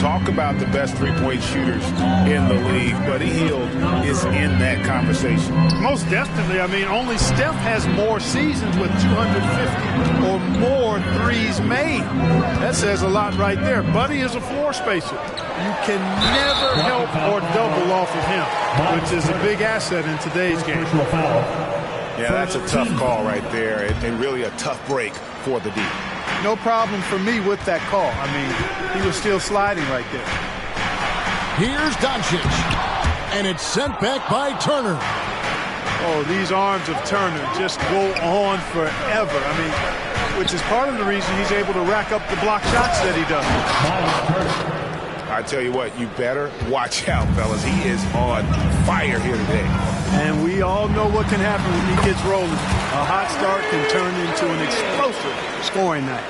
Talk about the best three-point shooters in the league. Buddy Hield is in that conversation. Most definitely. I mean, only Steph has more seasons with 250 or more threes made. That says a lot right there. Buddy is a floor spacer. You can never help or double off of him, which is a big asset in today's game. Yeah, that's a tough call right there, and really a tough break for the D. No problem for me with that call. I mean, he was still sliding right there. Here's Doncic, and it's sent back by Turner. Oh, these arms of Turner just go on forever. I mean, which is part of the reason he's able to rack up the block shots that he does. I tell you what, you better watch out, fellas. He is on fire here today. And we all know what can happen when he gets rolling. A hot start can turn into an explosive scoring night.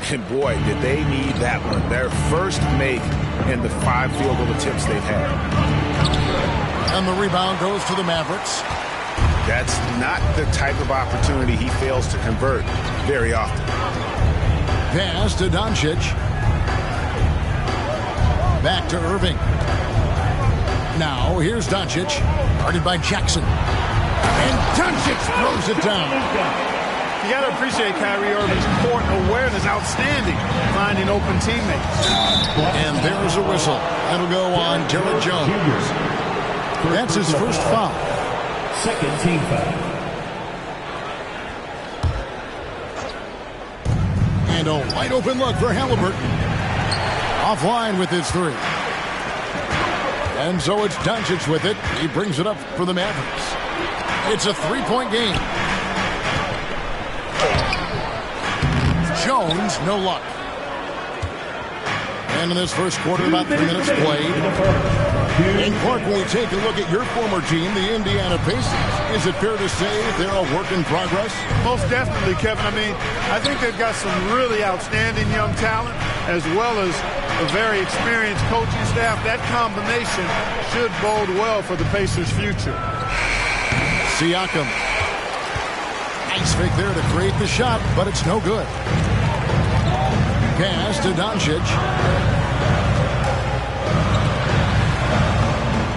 And boy, did they need that one. Their first make in the 5 field goal attempts they've had. And the rebound goes to the Mavericks. That's not the type of opportunity he fails to convert very often. Pass to Doncic. Back to Irving. Now, here's Doncic, guarded by Jackson. And Doncic throws it down. You got to appreciate Kyrie Irving's court awareness, outstanding, finding open teammates. And there's a whistle. That'll go on Derrick Jones. That's his first foul. Second team foul. And a wide open look for Halliburton. Offline with his three. And so it's Doncic with it. He brings it up for the Mavericks. It's a 3-point game. Jones, no luck. And in this first quarter, about 3 minutes played. And Clark, when we take a look at your former team, the Indiana Pacers, is it fair to say they're a work in progress? Most definitely, Kevin. I mean, I think they've got some really outstanding young talent, as well as a very experienced coaching staff. That combination should bode well for the Pacers' future. Siakam. Nice fake there to create the shot, but it's no good. Pass to Doncic.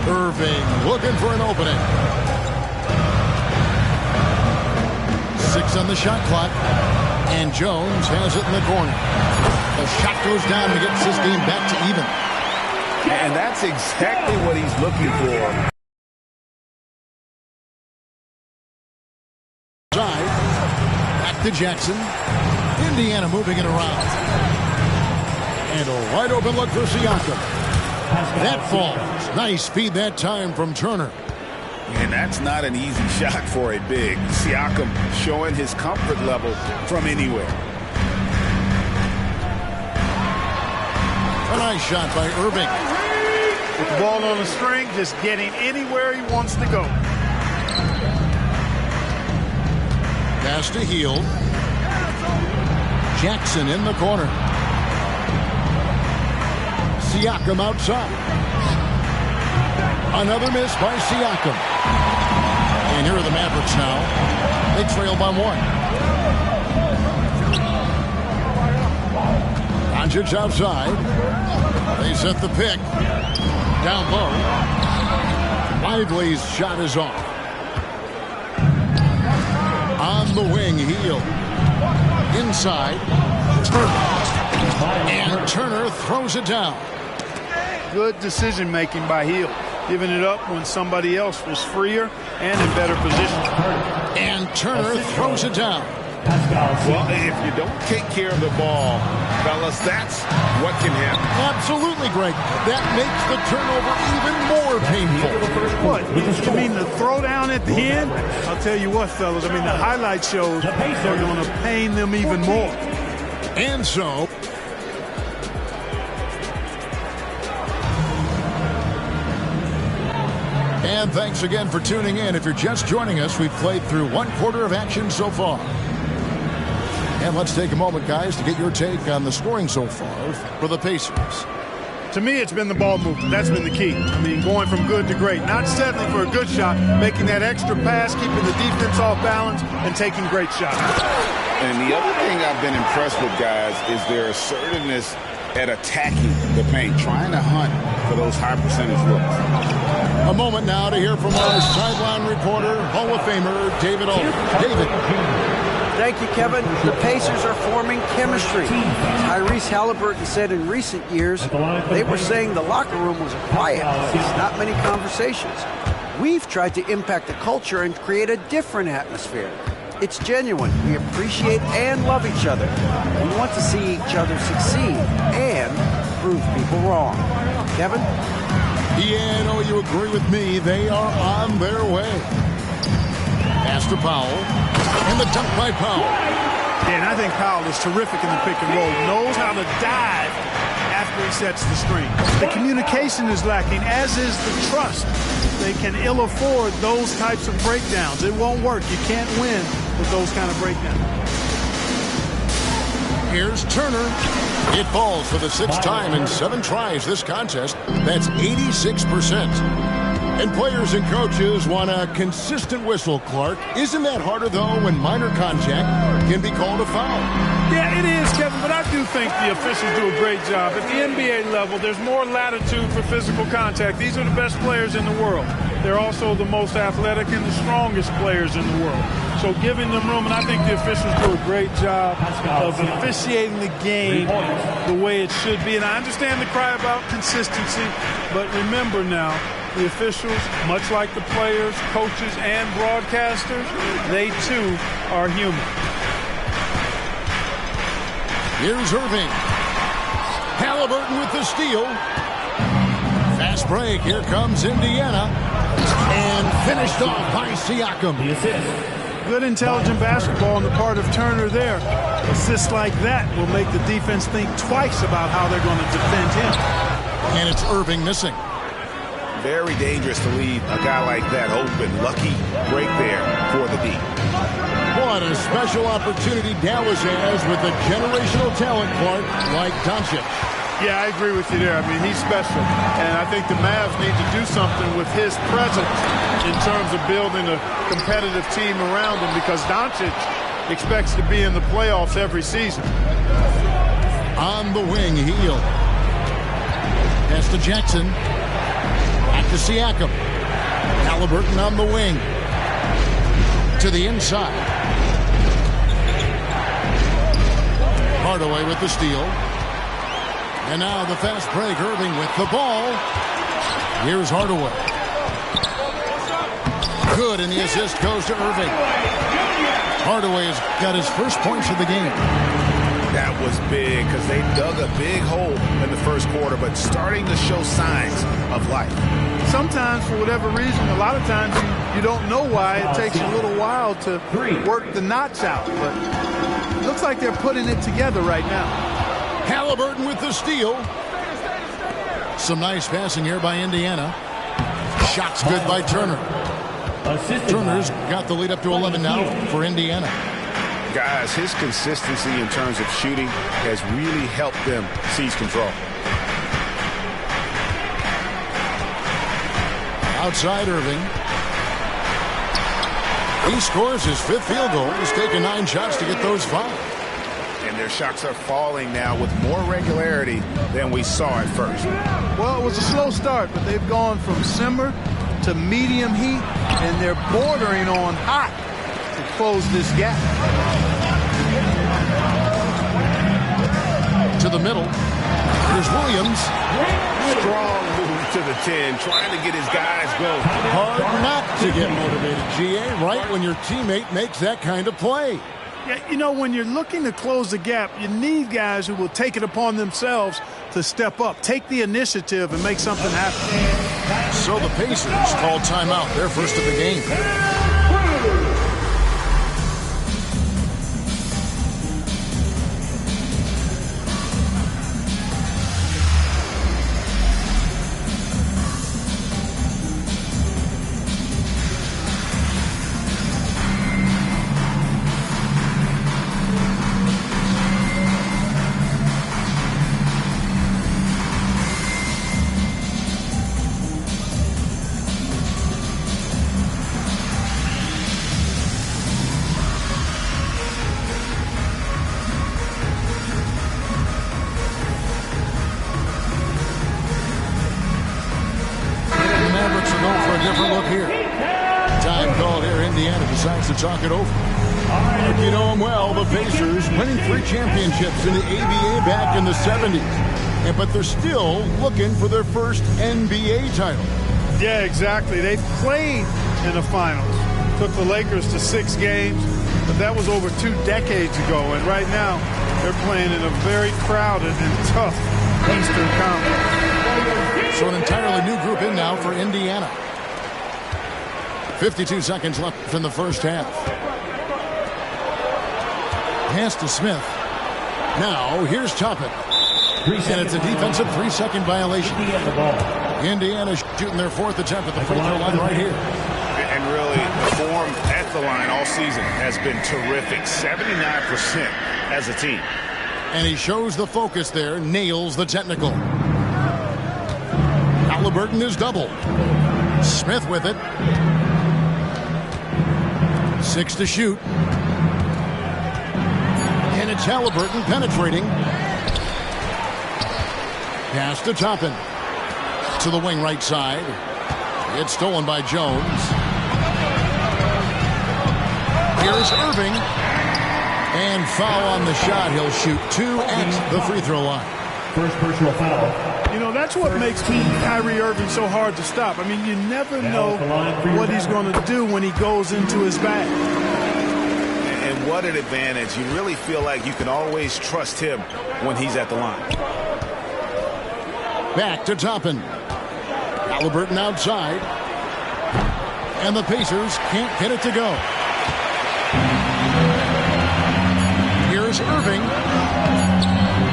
Irving looking for an opening. 6 on the shot clock. And Jones has it in the corner. The shot goes down and gets this game back to even. And that's exactly what he's looking for. Back to Jackson. Indiana moving it around. And a wide open look for Siakam. That falls. Nice speed that time from Turner. And that's not an easy shot for a big. Siakam showing his comfort level from anywhere. A nice shot by Irving. With the ball on the string, just getting anywhere he wants to go. Pass to Hield. Jackson in the corner. Siakam outside. Another miss by Siakam. And here are the Mavericks now. They trail by 1. Doncic outside. They set the pick. Down low. Lively's shot is off. On the wing, Hield. Inside. And Turner throws it down. Good decision-making by Hield. Giving it up when somebody else was freer and in better position. And Turner throws it down. Well, if you don't take care of the ball, fellas, that's what can happen. Absolutely, Greg. That makes the turnover even more painful. What? You mean the throwdown at the end? I'll tell you what, fellas. I mean, the highlight shows are going to pain them even more. And so... And thanks again for tuning in. If you're just joining us, we've played through 1 quarter of action so far. And let's take a moment, guys, to get your take on the scoring so far for the Pacers. To me, it's been the ball movement. That's been the key. I mean, going from good to great. Not settling for a good shot, making that extra pass, keeping the defense off balance, and taking great shots. And the other thing I've been impressed with, guys, is their assertiveness at attacking the paint, trying to hunt for those high percentage looks. A moment now to hear from our sideline reporter, Hall of Famer David Aldridge. David. Thank you, Kevin. The Pacers are forming chemistry. Tyrese Halliburton said in recent years they were saying the locker room was quiet. There's not many conversations. We've tried to impact the culture and create a different atmosphere. It's genuine. We appreciate and love each other. We want to see each other succeed and prove people wrong. Kevin? Yeah, I know you agree with me. They are on their way. Pass to Powell. And the dunk by Powell. Yeah, and I think Powell is terrific in the pick and roll. Knows how to dive after he sets the screen. The communication is lacking, as is the trust. They can ill afford those types of breakdowns. It won't work. You can't win with those kind of breakdowns. Here's Turner. It falls for the 6th time in 7 tries this contest. That's 86%. And players and coaches want a consistent whistle, Clark. Isn't that harder, though, when minor contact can be called a foul? Yeah, it is, Kevin, but I do think the officials do a great job. At the NBA level, there's more latitude for physical contact. These are the best players in the world. They're also the most athletic and the strongest players in the world. So giving them room, and I think the officials do a great job of officiating the game the way it should be. And I understand the cry about consistency, but remember now, the officials, much like the players, coaches, and broadcasters, they too are human. Here's Irving. Halliburton with the steal. Fast break. Here comes Indiana. And finished off by Siakam. The assist. Good intelligent basketball on the part of Turner there. Assists like that will make the defense think twice about how they're going to defend him. And it's Irving missing. Very dangerous to leave a guy like that open. Lucky break there for the D. What a special opportunity Dallas has with a generational talent, Clark, like Doncic. Yeah, I agree with you there. I mean, he's special. And I think the Mavs need to do something with his presence in terms of building a competitive team around him, because Doncic expects to be in the playoffs every season. On the wing, Heel. Pass to Jackson. Back to Siakam. Halliburton on the wing. To the inside. Hardaway with the steal. And now the fast break. Irving with the ball. Here's Hardaway. Good, and the assist goes to Irving. Hardaway has got his first points of the game. That was big because they dug a big hole in the first quarter, but starting to show signs of life. Sometimes, for whatever reason, a lot of times you don't know why. It takes a little while to work the knots out, but it looks like they're putting it together right now. Halliburton with the steal. Some nice passing here by Indiana. Shots good by Turner. Turner's got the lead up to 11 now for Indiana. Guys, his consistency in terms of shooting has really helped them seize control. Outside Irving. He scores his 5th field goal. He's taken 9 shots to get those 5. And their shots are falling now with more regularity than we saw at first. Well, it was a slow start, but they've gone from simmer to medium heat, and they're bordering on hot to close this gap. To the middle. Here's Williams. Strong move to the 10, trying to get his guys going. Hard not to get motivated, GA, right when your teammate makes that kind of play. Yeah, you know, when you're looking to close the gap, you need guys who will take it upon themselves to step up, take the initiative, and make something happen. So the Pacers call timeout, their first of the game. different look here. Time called here. Indiana decides to talk it over. If you know them well, the Pacers winning 3 championships in the ABA back in the 70s. But they're still looking for their first NBA title. Yeah, exactly. They've played in the finals. Took the Lakers to 6 games, but that was over 2 decades ago. And right now, they're playing in a very crowded and tough Eastern Conference. So an entirely new group in now for Indiana. 52 seconds left in the first half. Pass to Smith. Now, here's Toppin. And it's a defensive 3-second violation. Indiana shooting their 4th attempt at the free throw line right here. And really, the form at the line all season has been terrific. 79% as a team. And he shows the focus there, nails the technical. Halliburton is double. Smith with it. 6 to shoot. And it's Halliburton penetrating. Pass to Toppin. To the wing right side. It's stolen by Jones. Here's Irving. And foul on the shot. He'll shoot 2 at the free throw line. First personal foul. You know, that's what makes Kyrie Irving so hard to stop. I mean, you never know what he's going to do when he goes into his bag. And what an advantage. You really feel like you can always trust him when he's at the line. Back to Toppin. Halliburton outside. And the Pacers can't get it to go. Here's Irving.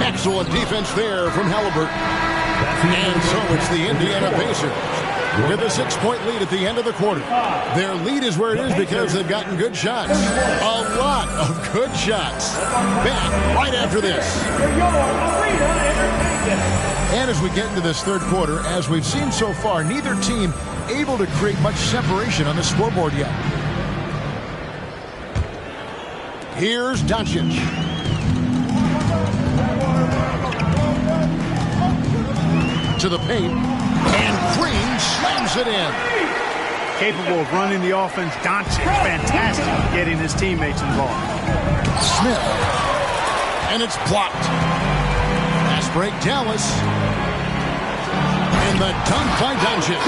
Excellent defense there from Halliburton. And so it's the Indiana Pacers with a 6-point lead at the end of the quarter. Their lead is where it is because they've gotten good shots. A lot of good shots. Back right after this. And as we get into this third quarter, as we've seen so far, neither team able to create much separation on the scoreboard yet. Here's Doncic. To the paint, and Green slams it in. Capable of running the offense. Doncic, fantastic at getting his teammates involved. Smith, and it's blocked. Fast break, Dallas. And the dunk by Doncic.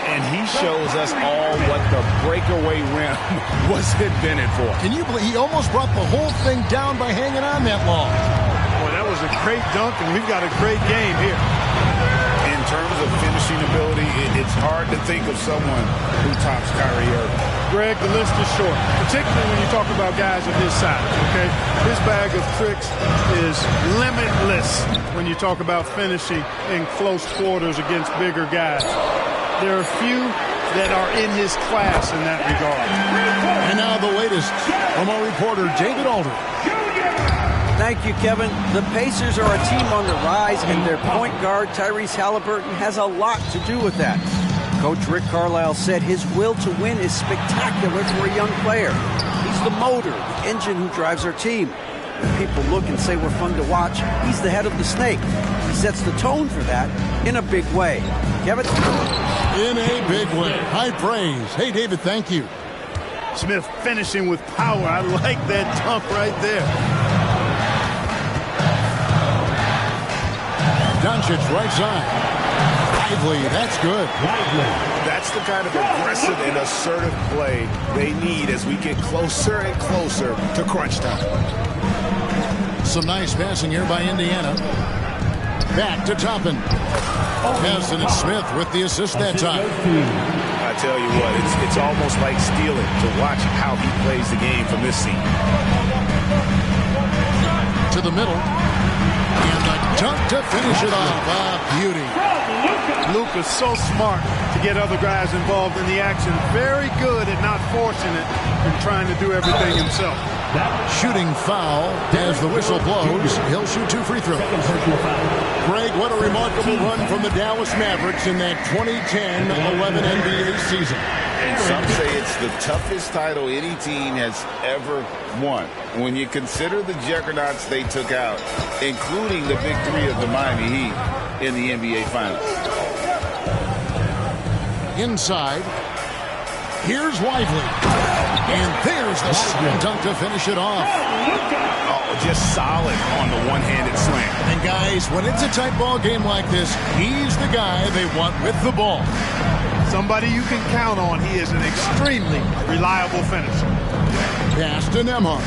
And he shows us all what the breakaway rim was invented for. Can you believe he almost brought the whole thing down by hanging on that long? Boy, that was a great dunk, and we've got a great game here. In terms of finishing ability, it's hard to think of someone who tops Kyrie Irving. Greg, the list is short, particularly when you talk about guys of his size, okay? His bag of tricks is limitless when you talk about finishing in close quarters against bigger guys. There are few that are in his class in that regard. And now the latest from our reporter, David Aldridge. Thank you, Kevin. The Pacers are a team on the rise, and their point guard, Tyrese Halliburton, has a lot to do with that. Coach Rick Carlisle said his will to win is spectacular for a young player. He's the motor, the engine who drives our team. When people look and say we're fun to watch, he's the head of the snake. He sets the tone for that in a big way. Kevin? In a big way. High praise. Hey, David, thank you. Smith finishing with power. I like that dunk right there. Doncic right side. Lively, that's good. That's the kind of aggressive and assertive play they need as we get closer and closer to crunch time. Some nice passing here by Indiana. Back to Toppin. Yes, and it's Smith with the assist that time. I tell you what, it's almost like stealing to watch how he plays the game from this seat. To the middle. And the dunk to finish it off. Beauty. Luka's so smart to get other guys involved in the action. Very good at not forcing it and trying to do everything himself. Shooting foul as the whistle blows. He'll shoot 2 free throws. Greg, what a remarkable run from the Dallas Mavericks in that 2010-11 NBA season. And some say it's the toughest title any team has ever won. When you consider the juggernauts they took out, including the big three of the Miami Heat in the NBA Finals. Inside. Here's Lively. And there's the slam dunk to finish it off. Oh, just solid on the one-handed slam. And guys, when it's a tight ball game like this, he's the guy they want with the ball. Somebody you can count on. He is an extremely reliable finisher. Pass to Nembhard.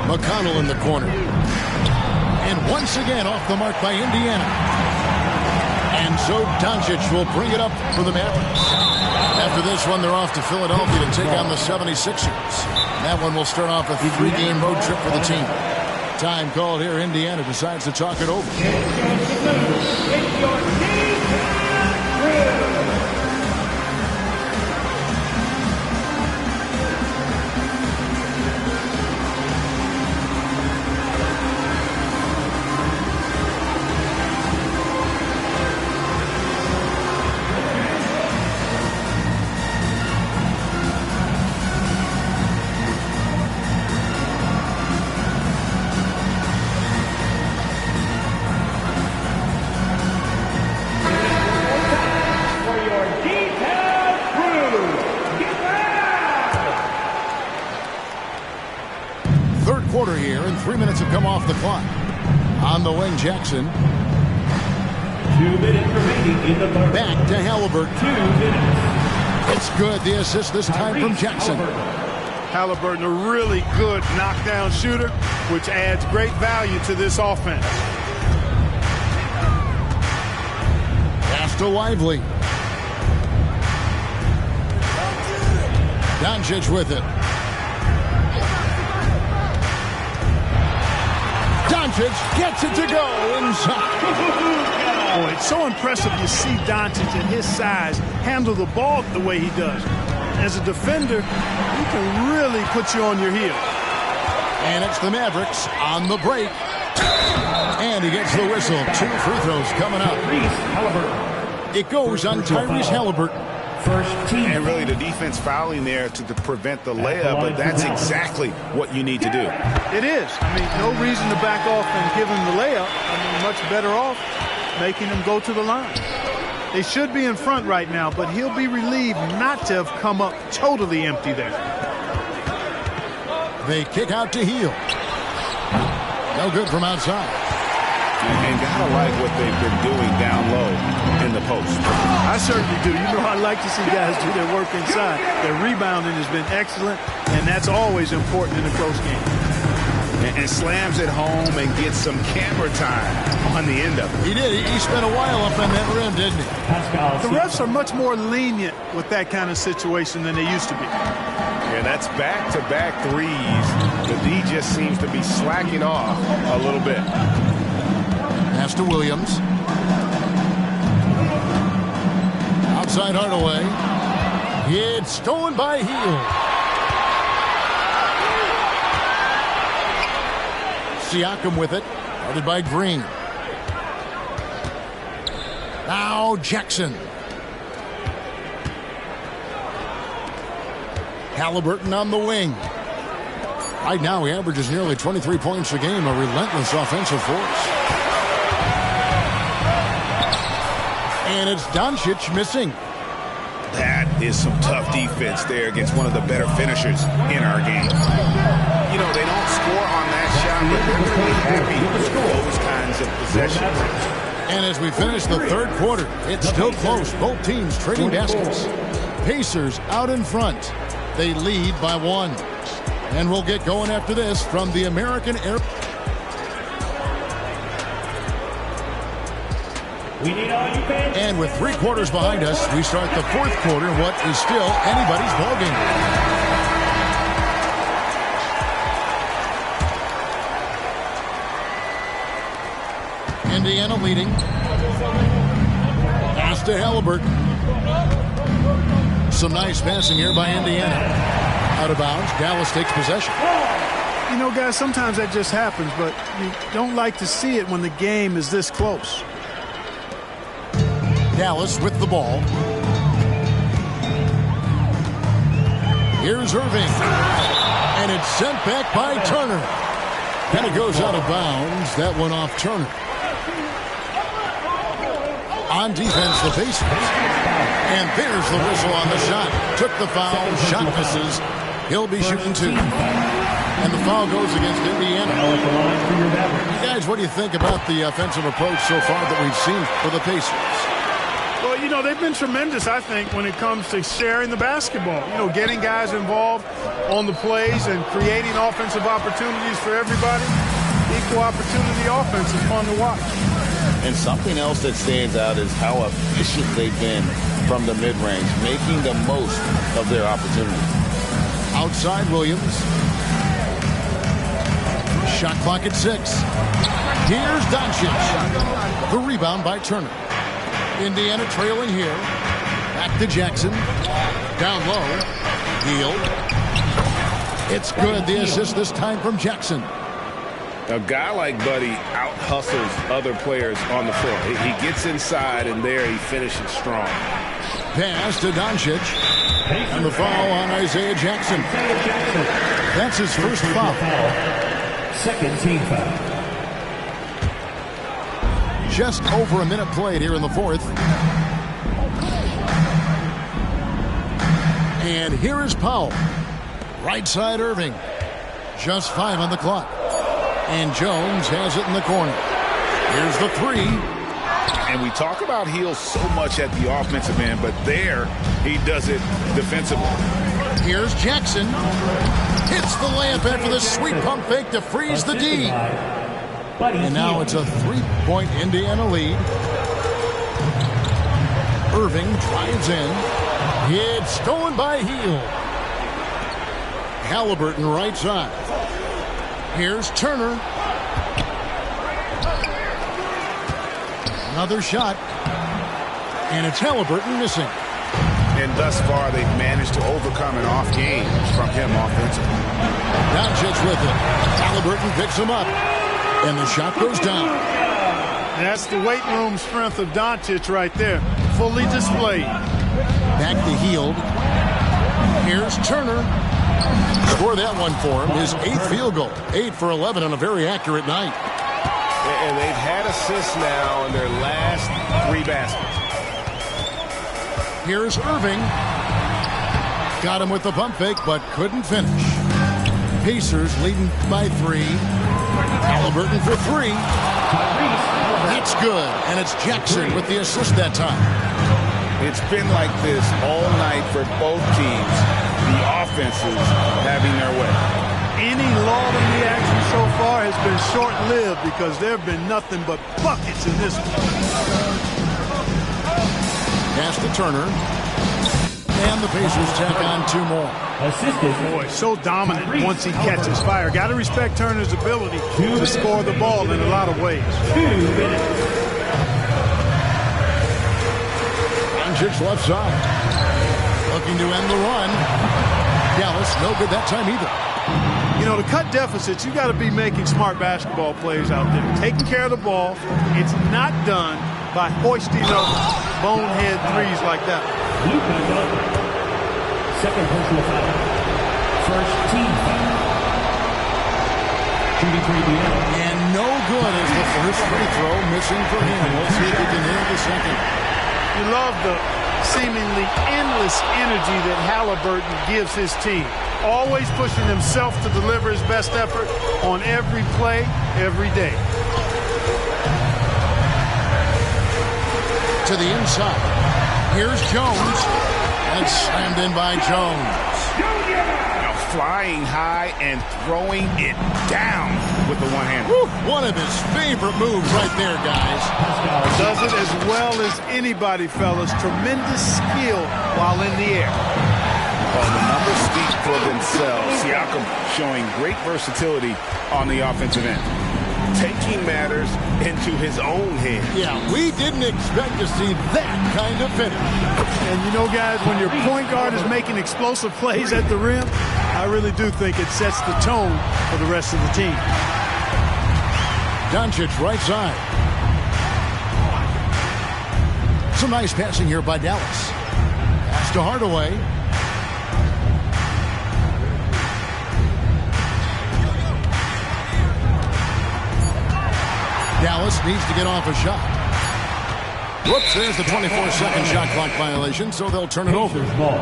McConnell in the corner. And once again off the mark by Indiana. And so Doncic will bring it up for the Mavericks. After this one, they're off to Philadelphia to take on the 76ers. That one will start off a 3-game road trip for the team. Time called here. Indiana decides to talk it over. Quarter here, and 3 minutes have come off the clock. On the wing, Jackson. 2 minutes remaining in the third. Back to Halliburton. 2 minutes. It's good. The assist this time from Jackson. Halliburton, a really good knockdown shooter, which adds great value to this offense. Pass to Lively. Doncic with it. Doncic gets it to go inside. Oh, it's so impressive to see Doncic at his size handle the ball the way he does. As a defender, he can really put you on your heel. And it's the Mavericks on the break. And he gets the whistle. 2 free throws coming up. It goes on Tyrese Halliburton. First team. And really the defense fouling there to prevent the layup, but that's exactly what you need to do. It is. I mean, no reason to back off and give him the layup. I mean, much better off making him go to the line. They should be in front right now, but he'll be relieved not to have come up totally empty there. They kick out to Hield. No good from outside. And gotta like what they've been doing down low in the post. I certainly do. You know, I like to see guys do their work inside. Their rebounding has been excellent, and that's always important in a close game. And slams it home and gets some camera time on the end of it. He did. He spent a while up on that rim, didn't he? The refs are much more lenient with that kind of situation than they used to be. Yeah, that's back-to-back threes. The D just seems to be slacking off a little bit. Pass to Williams. Outside Hardaway. It's stolen by Hield. Siakam with it. Guarded by Green. Now Jackson. Halliburton on the wing. Right now he averages nearly 23 points a game, a relentless offensive force. And it's Doncic missing. That is some tough defense there against one of the better finishers in our game. You know, they don't score on that shot, but they're going to be happy with those kinds of possessions. And as we finish the third quarter, it's still close. Both teams trading baskets. Pacers out in front. They lead by 1. And we'll get going after this from the American Air. And with 3 quarters behind us, we start the fourth quarter in what is still anybody's ballgame. Indiana leading. Pass to Halliburton. Some nice passing here by Indiana. Out of bounds. Dallas takes possession. You know, guys, sometimes that just happens, but you don't like to see it when the game is this close. Dallas with the ball. Here's Irving. And it's sent back by Turner. And it goes out of bounds. That one off Turner. On defense, the Pacers. And there's the whistle on the shot. Took the foul. Shot misses. He'll be shooting 2. And the foul goes against Indiana. You guys, what do you think about the offensive approach so far that we've seen for the Pacers? Well, you know, they've been tremendous, I think, when it comes to sharing the basketball. You know, getting guys involved on the plays and creating offensive opportunities for everybody. Equal opportunity offense is fun to watch. And something else that stands out is how efficient they've been from the mid-range, making the most of their opportunities. Outside Williams. Shot clock at 6. Here's Doncic. The rebound by Turner. Indiana trailing here. Back to Jackson. Down low. Hield. It's good. The assist this time from Jackson. A guy like Buddy out-hustles other players on the floor. He gets inside, and there he finishes strong. Pass to Doncic. And the foul on Isaiah Jackson. That's his first foul. Second team foul. Just over a minute played here in the 4th. And here is Powell. Right side Irving. Just 5 on the clock. And Jones has it in the corner. Here's the 3. And we talk about Hield so much at the offensive end, but there he does it defensively. Here's Jackson. Hits the layup after the sweet pump fake to freeze the D. And now it's a 3-point Indiana lead. Irving drives in. It's stolen by Hield. Halliburton right side. Here's Turner. Another shot. And it's Halliburton missing. And thus far, they've managed to overcome an off game from him offensively. Doncic with it. Halliburton picks him up. And the shot goes down. That's the weight room strength of Doncic right there. Fully displayed. Back to Hield. Here's Turner. Score that one for him. His 8th field goal. 8 for 11 on a very accurate night. And they've had assists now in their last 3 baskets. Here's Irving. Got him with the pump fake, but couldn't finish. Pacers leading by 3. Halliburton for 3. That's good. And it's Jackson with the assist that time. It's been like this all night for both teams. The offenses having their way. Any lull in the action so far has been short-lived because there have been nothing but buckets in this one. Pass to Turner. And the Pacers tack on 2 more. Boy, so dominant once he catches fire. Got to respect Turner's ability to score the ball in a lot of ways. 2 minutes. Doncic left side. Looking to end the run. Dallas, no good that time either. You know, to cut deficits, you got to be making smart basketball plays out there. Taking care of the ball. It's not done by hoisting up bonehead threes like that. Second personal foul. First team foul. Shooting for Indiana. And no good as the first free throw missing for him. We'll see if he can hit the second. You love the seemingly endless energy that Halliburton gives his team. Always pushing himself to deliver his best effort on every play, every day. To the inside. Here's Jones. And it's slammed in by Jones. Now flying high and throwing it down with the one hand. One of his favorite moves right there, guys. Does it as well as anybody, fellas. Tremendous skill while in the air. Well, the numbers speak for themselves. Siakam showing great versatility on the offensive end. Taking matters into his own hands. Yeah, we didn't expect to see that kind of finish. And you know, guys, when your point guard is making explosive plays at the rim, I really do think it sets the tone for the rest of the team. Doncic right side. Some nice passing here by Dallas. Pass to Hardaway. Dallas needs to get off a shot. Whoops, there's the 24-second shot clock violation, so they'll turn it over. Ball.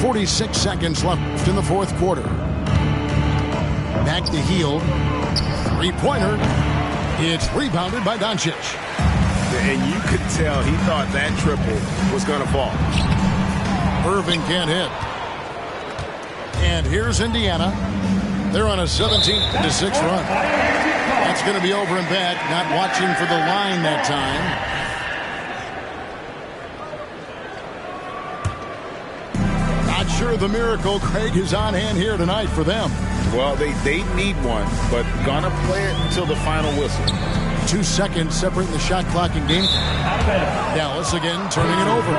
46 seconds left in the fourth quarter. Back to Hield. Three-pointer. It's rebounded by Doncic. And you could tell he thought that triple was going to fall. Irving can't hit. And here's Indiana. They're on a 17-6 run. That's going to be over and back. Not watching for the line that time. Not sure the miracle, Craig, is on hand here tonight for them. Well, they need one, but gonna play it until the final whistle. 2 seconds separating the shot clock and game. Dallas again turning it over.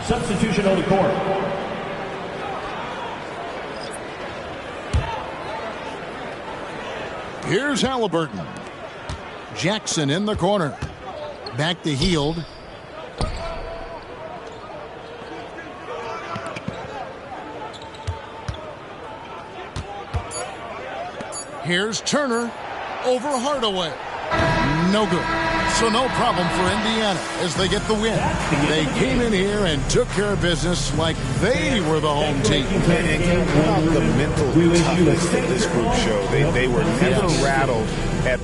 Substitution on the court. Here's Halliburton. Jackson in the corner. Back to Hield. Here's Turner over Hardaway. No good. So no problem for Indiana as they get the win. They came in here and took care of business like they were the home team. And the mental toughness that this group showed. They were never rattled at